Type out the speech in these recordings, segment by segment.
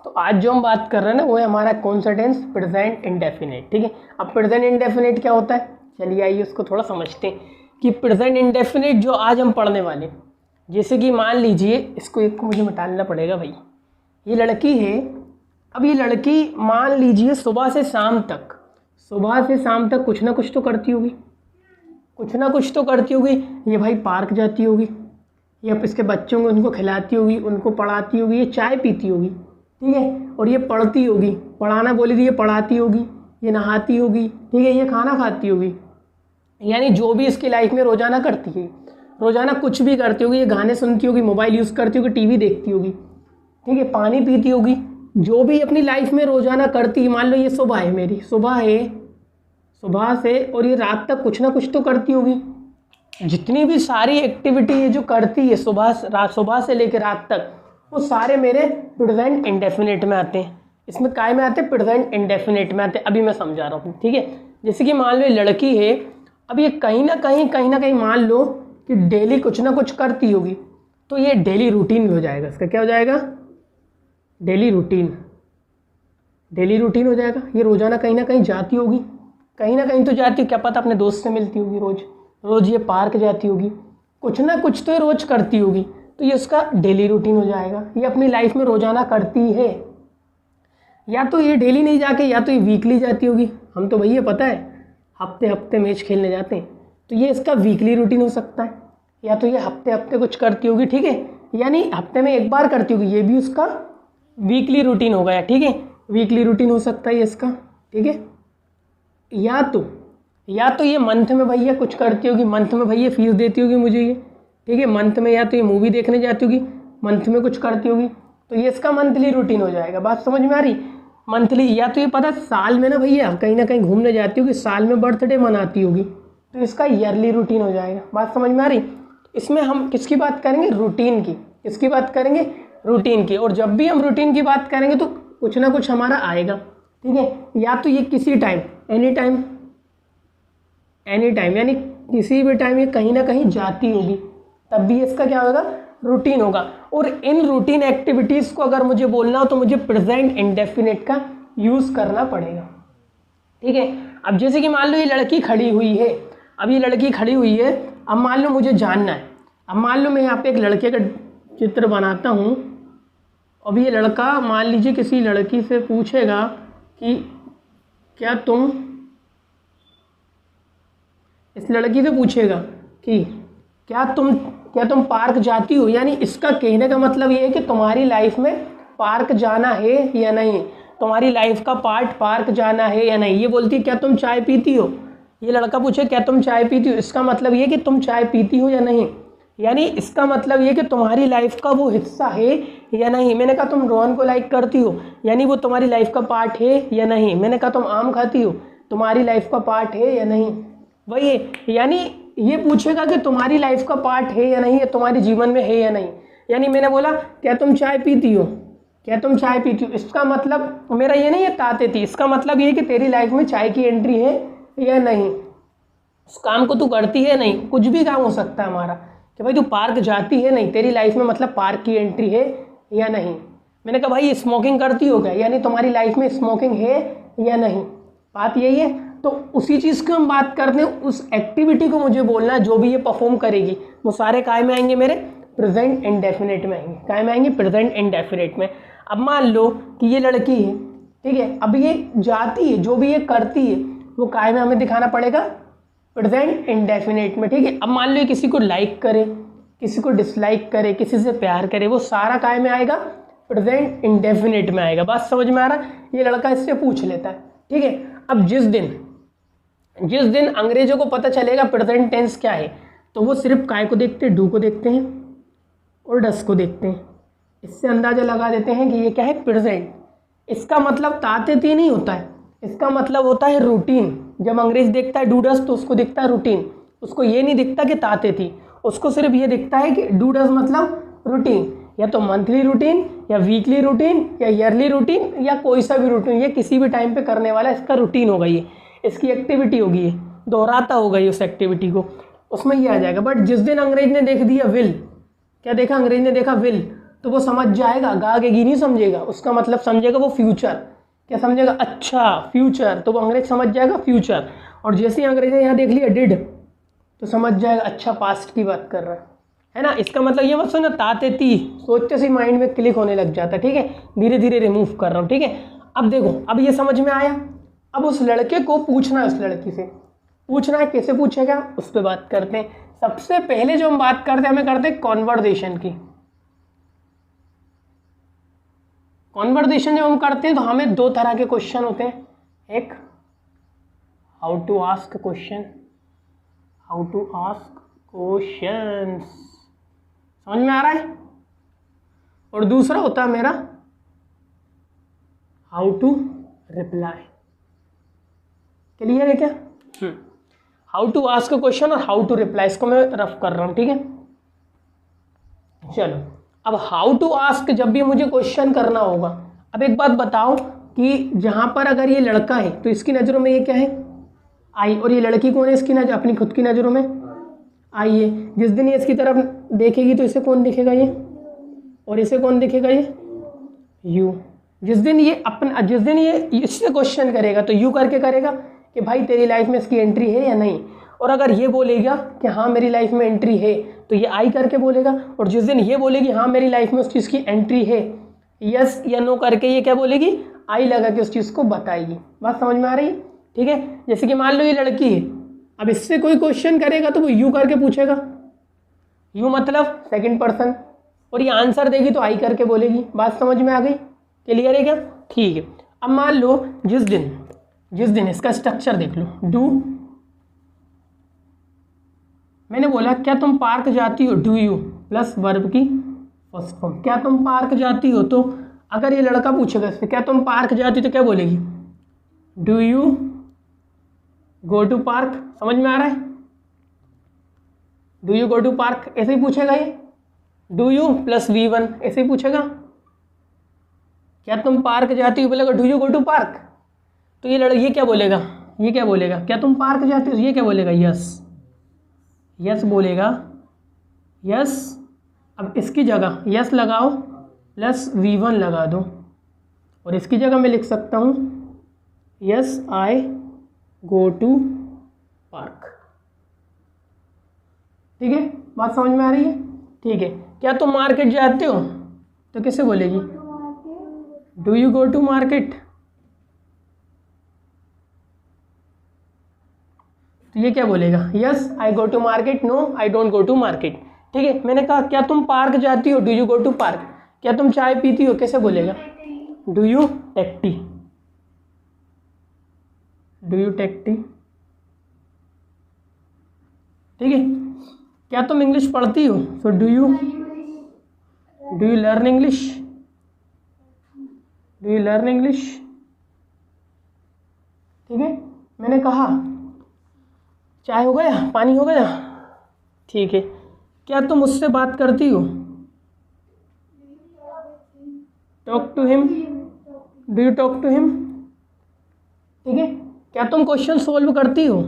तो आज जो हम बात कर रहे हैं ना वो है हमारा कौन सा टेंस, प्रेजेंट इंडेफिनिट। ठीक है, अब प्रेजेंट इंडेफिनिट क्या होता है, चलिए आइए उसको थोड़ा समझते हैं कि प्रेजेंट इंडेफिनिट जो आज हम पढ़ने वाले, जैसे कि मान लीजिए इसको एक को मुझे मिटाना पड़ेगा भाई, ये लड़की है। अब ये लड़की मान लीजिए सुबह से शाम तक कुछ ना कुछ तो करती होगी, ये भाई पार्क जाती होगी, ये इसके बच्चों को उनको खिलाती होगी, उनको पढ़ाती होगी, ये चाय पीती होगी, ठीक है, और ये पढ़ती होगी, पढ़ाना बोली थी ये पढ़ाती होगी, ये नहाती होगी, ठीक है, ये खाना खाती होगी। यानी जो भी इसकी लाइफ में रोज़ाना करती है, रोज़ाना कुछ भी करती होगी, ये गाने सुनती होगी, मोबाइल यूज़ करती होगी, टीवी देखती होगी, ठीक है, पानी पीती होगी, जो भी अपनी लाइफ में रोज़ाना करती है। मान लो ये सुबह है मेरी, सुबह से और ये रात तक कुछ ना कुछ तो करती होगी। जितनी भी सारी एक्टिविटी है जो करती है सुबह से लेकर रात तक, वो सारे मेरे प्रेजेंट इंडेफिनिट में आते हैं। इसमें काय में आते हैं, प्रेजेंट इंडेफिनिट में आते हैं। अभी मैं समझा रहा हूँ, ठीक है। जैसे कि मान लो लड़की है, अब ये कहीं ना कहीं मान लो कि डेली कुछ ना कुछ करती होगी, तो ये डेली रूटीन में हो जाएगा। इसका क्या हो जाएगा, डेली रूटीन हो जाएगा। ये रोज़ाना कहीं ना कहीं जाती होगी, कहीं ना कहीं तो जाती है, क्या पता अपने दोस्त से मिलती होगी, रोज़ ये पार्क जाती होगी, कुछ ना कुछ तो ये रोज़ करती होगी, तो ये उसका डेली रूटीन हो जाएगा। ये अपनी लाइफ में रोज़ाना करती है, या तो ये डेली नहीं जाके, या तो ये वीकली जाती होगी। हम तो भैया पता है हफ्ते मैच खेलने जाते हैं, तो ये इसका वीकली रूटीन हो सकता है। या तो ये हफ्ते कुछ करती होगी, ठीक है, यानी हफ्ते में एक बार करती होगी, ये भी उसका वीकली रूटीन हो गया, ठीक है, वीकली रूटीन हो सकता है इसका, ठीक है। या तो ये मंथ में भैया कुछ करती होगी, मंथ में भैया फीस देती होगी मुझे ये, ठीक है, मंथ में, या तो ये मूवी देखने जाती होगी, मंथ में कुछ करती होगी, तो ये इसका मंथली रूटीन हो जाएगा। बात समझ में आ रही, मंथली। या तो ये पता साल में ना भैया कहीं ना कहीं घूमने जाती होगी, साल में बर्थडे मनाती होगी, तो इसका ईयरली रूटीन हो जाएगा। बात समझ में आ रही। इसमें हम किसकी बात करेंगे, रूटीन की। किसकी बात करेंगे, रूटीन की। और जब भी हम रूटीन की बात करेंगे तो कुछ ना कुछ हमारा आएगा, ठीक है। या तो ये किसी टाइम, एनी टाइम यानी किसी भी टाइम ये कहीं ना कहीं जाती होगी, तब भी इसका क्या होगा, रूटीन होगा। और इन रूटीन एक्टिविटीज़ को अगर मुझे बोलना हो तो मुझे प्रेजेंट इंडेफिनिट का यूज़ करना पड़ेगा, ठीक है। अब जैसे कि मान लो ये लड़की खड़ी हुई है, अब मान लो मुझे जानना है, अब मान लो मैं यहाँ पे एक लड़के का चित्र बनाता हूँ। अब ये लड़का मान लीजिए किसी लड़की से पूछेगा कि क्या तुम, इस लड़की से पूछेगा कि क्या तुम पार्क जाती हो। यानी इसका कहने का मतलब ये है कि तुम्हारी लाइफ में पार्क जाना है या नहीं, तुम्हारी लाइफ का पार्ट पार्क जाना है या नहीं। ये बोलती है क्या तुम चाय पीती हो, ये लड़का पूछे क्या तुम चाय पीती हो, इसका मतलब ये कि तुम चाय पीती हो या नहीं। यानी इसका मतलब ये कि तुम्हारी लाइफ का वो हिस्सा है या नहीं। मैंने कहा तुम रोहन को लाइक करती हो, यानी वो तुम्हारी लाइफ का पार्ट है या नहीं। मैंने कहा तुम आम खाती हो, तुम्हारी लाइफ का पार्ट है या नहीं। वही है, यानी ये पूछेगा कि तुम्हारी लाइफ का पार्ट है या नहीं, या तुम्हारे जीवन में है या नहीं। यानी मैंने बोला क्या तुम चाय पीती हो, इसका मतलब मेरा ये नहीं है ताते थी, इसका मतलब ये कि तेरी लाइफ में चाय की एंट्री है या नहीं, उस काम को तू करती है नहीं। कुछ भी काम हो सकता है हमारा कि भाई तू पार्क जाती है नहीं, तेरी लाइफ में मतलब पार्क की एंट्री है या नहीं। मैंने कहा भाई स्मोकिंग करती हो क्या, यानी तुम्हारी लाइफ में स्मोकिंग है या नहीं। बात यही है। तो उसी चीज़ की हम बात करते हैं, उस एक्टिविटी को मुझे बोलना है जो भी ये परफॉर्म करेगी, वो सारे काय में आएंगे, मेरे प्रेजेंट इंडेफिनिट में आएंगे। काय में आएंगे, प्रेजेंट इंडेफिनिट में। अब मान लो कि ये लड़की है, ठीक है, अब ये जाती है, जो भी ये करती है वो काय में हमें दिखाना पड़ेगा, प्रेजेंट इंडेफिनिट में, ठीक है। अब मान लो किसी को लाइक करे, किसी को डिसलाइक करे, किसी से प्यार करे, वो सारा काय में आएगा, प्रेजेंट इंडेफिनिट में आएगा। बात समझ में आ रहा है। ये लड़का इससे पूछ लेता है, ठीक है। अब जिस दिन अंग्रेजों को पता चलेगा प्रेजेंट टेंस क्या है, तो वो सिर्फ काय को देखते हैं, डू को देखते हैं और डस को देखते हैं। इससे अंदाज़ा लगा देते हैं कि ये क्या है, प्रेजेंट। इसका मतलब ताते ती नहीं होता है, इसका मतलब होता है रूटीन। जब अंग्रेज देखता है डू डस तो उसको दिखता है रूटीन, उसको ये नहीं दिखता कि ताते थी, उसको सिर्फ ये दिखता है कि डू डस मतलब रूटीन, या तो मंथली रूटीन या वीकली रूटीन या ईयरली रूटीन या कोई सा भी रूटीन, ये किसी भी टाइम पे करने वाला इसका रूटीन होगा, ये इसकी एक्टिविटी होगी, ये दोहराता होगा ये उस एक्टिविटी को, उसमें ये आ जाएगा। बट जिस दिन अंग्रेज ने देख दिया विल, क्या देखा अंग्रेज ने देखा विल, तो वो समझ जाएगा, गागेगी नहीं समझेगा, उसका मतलब समझेगा वो फ्यूचर। क्या समझेगा? अच्छा फ्यूचर, तो वो अंग्रेज समझ जाएगा फ्यूचर। और जैसे ही अंग्रेज ने यहाँ देख लिया डिड, तो समझ जाएगा अच्छा पास्ट की बात कर रहा है ना। इसका मतलब ये मत सुना ताते ती, सोचते से माइंड में क्लिक होने लग जाता है, ठीक है। धीरे धीरे रिमूव कर रहा हूँ, ठीक है। अब देखो, अब ये समझ में आया। अब उस लड़के को पूछना है, उस लड़की से पूछना है, कैसे पूछेगा उस पर बात करते हैं। सबसे पहले जो हम बात करते हैं, हमें करते हैं कॉन्वर्सेशन की। कॉन्वर्सेशन जब हम करते हैं तो हमें दो तरह के क्वेश्चन होते हैं। एक how to ask question, how to ask questions, समझ में आ रहा है। और दूसरा होता है मेरा हाउ टू रिप्लाई। क्लियर है क्या? हाउ टू आस्क क्वेश्चन और हाउ टू रिप्लाई, इसको मैं रफ कर रहा हूं, ठीक है। चलो, अब हाउ टू आस्क जब भी मुझे क्वेश्चन करना होगा। अब एक बात बताओ कि जहां पर अगर ये लड़का है तो इसकी नज़रों में ये क्या है? आई। और ये लड़की कौन है इसकी नजर, अपनी खुद की नज़रों में? आई है। जिस दिन ये इसकी तरफ देखेगी तो इसे कौन दिखेगा? ये। और इसे कौन दिखेगा? ये यू। जिस दिन ये इससे क्वेश्चन करेगा तो यू करके करेगा कि भाई तेरी लाइफ में इसकी एंट्री है या नहीं। और अगर ये बोलेगा कि हाँ मेरी लाइफ में एंट्री है तो ये आई करके बोलेगा। और जिस दिन ये बोलेगी हाँ मेरी लाइफ में उस चीज़ की एंट्री है, यस या नो करके ये क्या बोलेगी? आई लगा के उस चीज़ को बताएगी। बात समझ में आ रही है? ठीक है। जैसे कि मान लो ये लड़की है, अब इससे कोई क्वेश्चन करेगा तो वो यू करके पूछेगा, यू मतलब सेकंड पर्सन, और ये आंसर देगी तो आई करके बोलेगी। बात समझ में आ गई? क्लियर है क्या? ठीक है। अब मान लो जिस दिन इसका स्ट्रक्चर देख लो, डू, मैंने बोला क्या तुम पार्क जाती हो, डू यू प्लस वर्ब की फर्स्ट फॉर्म, क्या तुम पार्क जाती हो। तो अगर ये लड़का पूछेगा इससे क्या तुम पार्क जाती हो तो क्या बोलेगी? Do you go to park. समझ में आ रहा है? Do you go to park ऐसे ही पूछेगा ये, डू यू प्लस V1 ऐसे ही पूछेगा। क्या तुम पार्क जाती हो, बोलेगा do you go to park. तो ये क्या बोलेगा? ये क्या बोलेगा? क्या तुम पार्क जाती हो। ये क्या बोलेगा? यस, यस बोलेगा, यस। अब इसकी जगह यस लगाओ प्लस V1 लगा दो, और इसकी जगह मैं लिख सकता हूँ yes I go to park. ठीक है, बात समझ में आ रही है? ठीक है। क्या तुम मार्केट जाते हो तो कैसे बोलेगी? Do you go to market. तो ये क्या बोलेगा? Yes I go to market, no I don't go to market. ठीक है। मैंने कहा क्या तुम पार्क जाती हो, do you go to park. क्या तुम चाय पीती हो, कैसे बोलेगा? Do you take tea, do you take tea. ठीक है। क्या तुम इंग्लिश पढ़ती हो, so do you learn English, do you learn English. ठीक है। मैंने कहा चाय हो गया, पानी हो गया। ठीक है। क्या तुम उससे बात करती हो, talk to him, do you talk to him. ठीक है। क्या तुम क्वेश्चन सोल्व करती हो,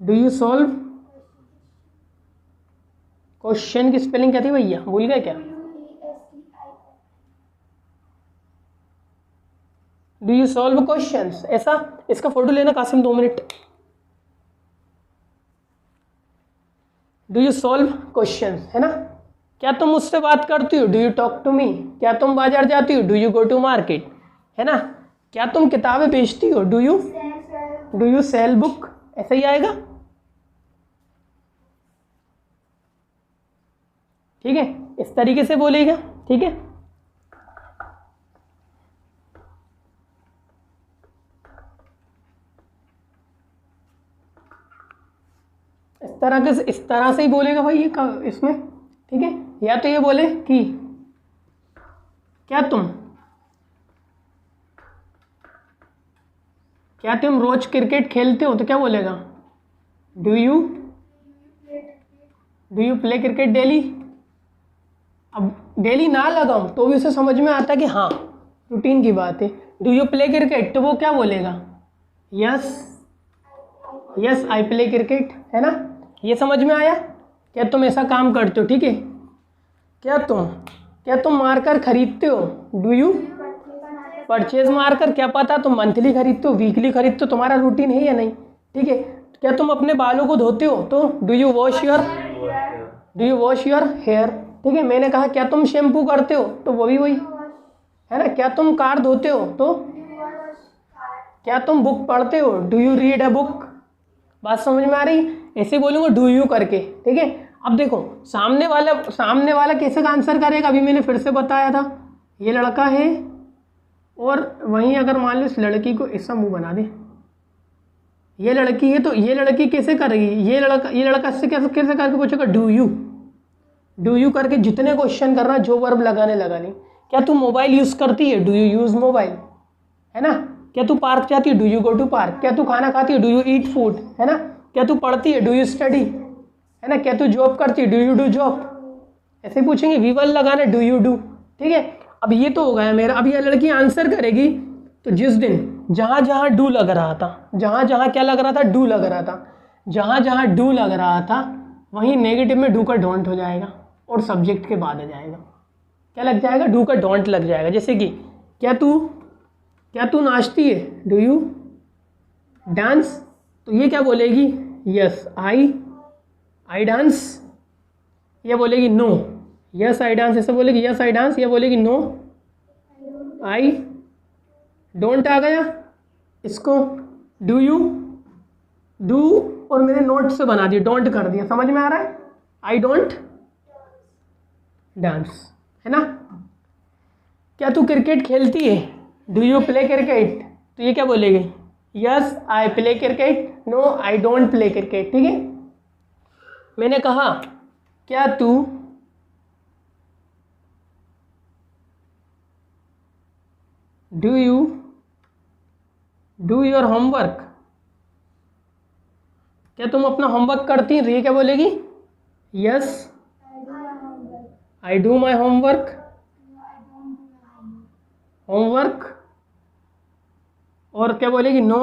डू यू सॉल्व। क्वेश्चन की स्पेलिंग क्या थी भैया, भूल गए क्या? डू यू सॉल्व क्वेश्चंस, ऐसा। इसका फोटो लेना Kasim, 2 minute. Do you solve questions, है ना। क्या तुम मुझसे बात करती हो, do you talk to me. क्या तुम बाजार जाती हो, do you go to market, है ना। क्या तुम किताबें बेचती हो, डू यू सेल बुक, ऐसा ही आएगा। ठीक है, इस तरीके से बोलेगा। ठीक है। इस तरह से ही बोलेगा भाई ये इसमें। ठीक है। या तो ये बोले कि क्या तुम रोज क्रिकेट खेलते हो, तो क्या बोलेगा? Do you play cricket daily. अब डेली ना लगाऊं तो भी उसे समझ में आता है कि हाँ रूटीन की बात है। डू यू प्ले क्रिकेट, तो वो क्या बोलेगा? यस आई प्ले क्रिकेट, है ना। ये समझ में आया? क्या तुम ऐसा काम करते हो। ठीक है। क्या तुम मार्कर खरीदते हो? Do you purchase marker? क्या पता तुम मंथली खरीदते हो, वीकली खरीदते हो, तुम्हारा रूटीन है या नहीं, ठीक है। क्या तुम अपने बालों को धोते हो? तो do you wash your hair, ठीक है। मैंने कहा क्या तुम शैम्पू करते हो? तो वो भी वही है ना। क्या तुम कार धोते हो? तो क्या तुम बुक पढ़ते हो? Do you read a book? बात समझ में आ रही? ऐसे बोलूँगा डू यू करके, ठीक है। अब देखो सामने वाला कैसे का आंसर करेगा? अभी मैंने फिर से बताया था, ये लड़का है और वहीं अगर मान लो इस लड़की को ऐसा मुंह बना दे, ये लड़की है, तो ये लड़की कैसे करेगी? ये लड़का इससे कैसे करके पूछेगा डू यू करके जितने क्वेश्चन करना, जो वर्ब लगाने लगा नहीं। क्या तू मोबाइल यूज़ करती है? डू यू यूज़ मोबाइल, है ना। क्या तू पार्क जाती है? Do you go to park. क्या तू खाना खाती है? डू यू ईट फूड, है ना। क्या तू पढ़ती है? डू यू स्टडी, है ना। क्या तू जॉब करती है? Do you do job. ऐसे पूछेंगे, वी वन लगाना, डू यू डू, ठीक है। अब ये तो हो गया मेरा। अब ये लड़की आंसर करेगी, तो जिस दिन जहाँ जहाँ डू लग रहा था, जहाँ जहाँ क्या लग रहा था? डू लग रहा था। जहाँ जहाँ डू लग रहा था वहीं नेगेटिव में डू का डोंट हो जाएगा और सब्जेक्ट के बाद आ जाएगा। क्या लग जाएगा? डू का डोंट लग जाएगा। जैसे कि क्या तू नाचती है? Do you dance? तो ये क्या बोलेगी? Yes I dance. ये बोलेगी नो, यस आई डांस। ऐसे बोलेगी यस आई डांस, ये बोलेगी नो आई डोंट। आ गया इसको डू यू डू और मैंने नोट से बना दिया, डोंट कर दिया। समझ में आ रहा है? आई डोंट डांस, है ना। क्या तू क्रिकेट खेलती है? Do you play cricket? तो ये क्या बोलेगी? Yes I play cricket, no I don't play cricket, ठीक है। मैंने कहा क्या तू do you do your homework? क्या तुम अपना होमवर्क करती हैं? तो ये क्या बोलेगी? Yes I do my homework. और क्या बोलेगी? No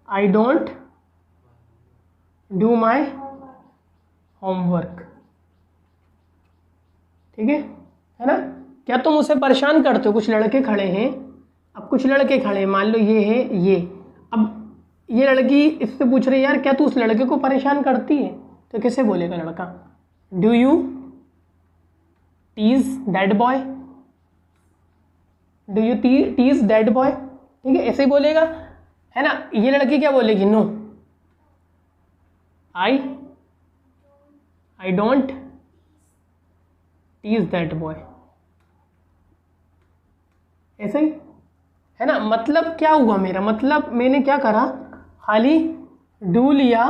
I don't do my homework, ठीक है ना। क्या तुम उसे परेशान करते हो? कुछ लड़के खड़े हैं, अब कुछ लड़के खड़े हैं, मान लो ये है ये। अब ये लड़की इससे पूछ रही है यार क्या तू उस लड़के को परेशान करती है? तो कैसे बोलेगा लड़का? Do you tease that boy? Do you tease that boy, ठीक है। ऐसे ही बोलेगा, है ना। ये लड़की क्या बोलेगी? No I don't tease that boy. ऐसे ही, है ना। मतलब क्या हुआ मेरा? मतलब मैंने क्या करा? खाली डू लिया,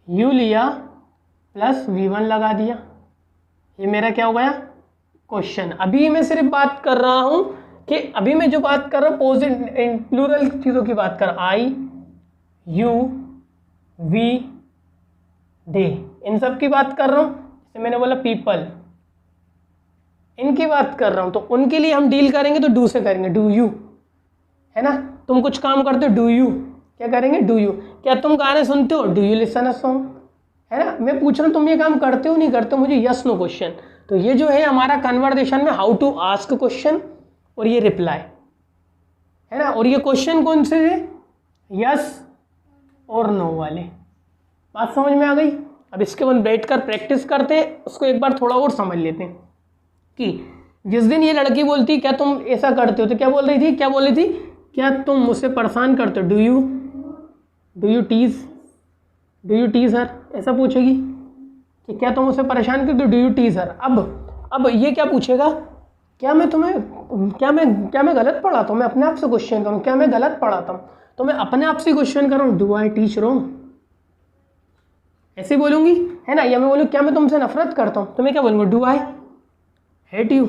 यू लिया प्लस V1 लगा दिया। ये मेरा क्या हो गया? क्वेश्चन। अभी मैं सिर्फ बात कर रहा हूं कि अभी मैं जो बात कर रहा हूँ पॉजिटिव प्लूरल चीज़ों की बात कर, आई यू वी दे, इन सब की बात कर रहा हूँ। जैसे मैंने बोला पीपल, इनकी बात कर रहा हूँ। तो उनके लिए हम डील करेंगे तो डू से करेंगे, डू यू, है ना। तुम कुछ काम करते हो, डू यू क्या करेंगे? Do you. क्या तुम गाने सुनते हो? Do you listen a song, है ना। मैं पूछ रहा हूँ तुम ये काम करते हो नहीं करते हो, मुझे यस नो क्वेश्चन। तो ये जो है हमारा कन्वर्सेशन में हाउ टू आस्क क्वेश्चन और ये रिप्लाई, है ना। और ये क्वेश्चन कौन से है? यस और नो वाले। बात समझ में आ गई? अब इसके बाद बैठ कर प्रैक्टिस करते हैं, उसको एक बार थोड़ा और समझ लेते हैं कि जिस दिन ये लड़की बोलती क्या तुम ऐसा करते हो, तो क्या बोल रही थी? क्या बोल रही थी? क्या तुम मुझसे परेशान करते हो? डू यू टीज हर? ऐसा पूछेगी कि क्या तुम मुझसे परेशान करते हो? डू यू टीज हर। अब ये क्या पूछेगा? क्या मैं गलत पढ़ाता हूँ? मैं अपने आप से क्वेश्चन करूँ, क्या मैं गलत पढ़ाता हूँ? तो मैं अपने आप से क्वेश्चन करूँ, डू आई टीच रॉन्ग? ऐसे बोलूँगी, है ना। या मैं बोलूँ क्या मैं तुमसे नफरत करता हूँ? तो मैं क्या बोलूँगा? Do I hate you?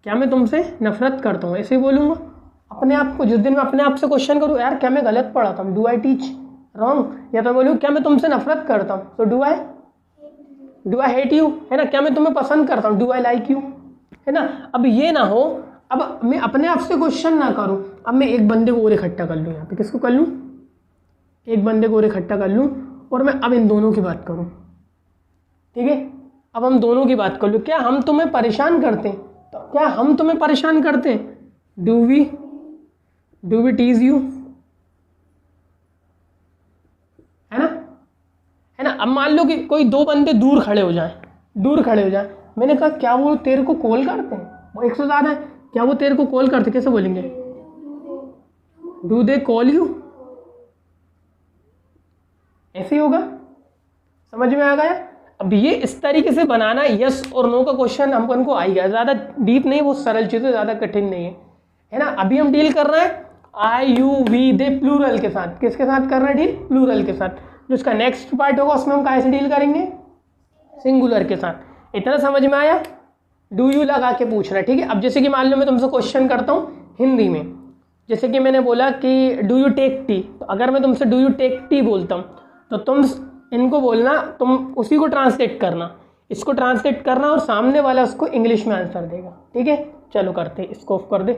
क्या मैं तुमसे नफरत करता हूँ? ऐसे ही बोलूँगा अपने आप को। जिस दिन मैं अपने आप से क्वेश्चन करूँ यार क्या मैं गलत पढ़ाता हूँ, डू आई टीच रॉन्ग? या तो बोलूँ क्या मैं तुमसे नफरत करता हूँ, तो डू आई हेट यू, है ना। क्या मैं तुम्हें पसंद करता हूँ, डू आई लाइक यू, है ना। अब ये ना हो, अब मैं अपने आप से क्वेश्चन ना करूँ, अब मैं एक बंदे को और इकट्ठा कर लूँ। यहाँ पे किसको कर लूँ? एक बंदे को और इकट्ठा कर लूँ और मैं अब इन दोनों की बात करूँ। ठीक है। अब हम दोनों की बात कर लो, क्या हम तुम्हें परेशान करते हैं? तो क्या हम तुम्हें परेशान करते हैं? डू वी टीज यू, है ना, है ना। अब मान लो कि कोई दो बंदे दूर खड़े हो जाएं, मैंने कहा क्या वो तेरे को कॉल करते हैं? वो 100 ज़्यादा है, क्या वो तेरे को कॉल करते? कैसे बोलेंगे? डू दे कॉल यू, ऐसे ही होगा। समझ में आ गया? अब ये इस तरीके से बनाना, यस और नो का क्वेश्चन हमको आ गया, ज़्यादा डीप नहीं, वो सरल चीज़ है, ज़्यादा कठिन नहीं है ना। अभी हम डील कर रहे हैं आई यू वी दे प्लूरल के साथ। किसके साथ कर रहे हैं डील? प्लूरल के साथ। जो इसका नेक्स्ट पार्ट होगा उसमें हम कैसे डील करेंगे? सिंगुलर के साथ। इतना समझ में आया? डू यू लगा के पूछ रहा है, ठीक है। अब जैसे कि मान लो मैं तुमसे क्वेश्चन करता हूँ हिंदी में, जैसे कि मैंने बोला कि डू यू टेक टी, तो अगर मैं तुमसे डू यू टेक टी बोलता हूँ तो तुम इनको बोलना, तुम उसी को ट्रांसलेट करना, इसको ट्रांसलेट करना और सामने वाला उसको इंग्लिश में आंसर देगा, ठीक है। चलो करते, इसको ऑफ कर दे।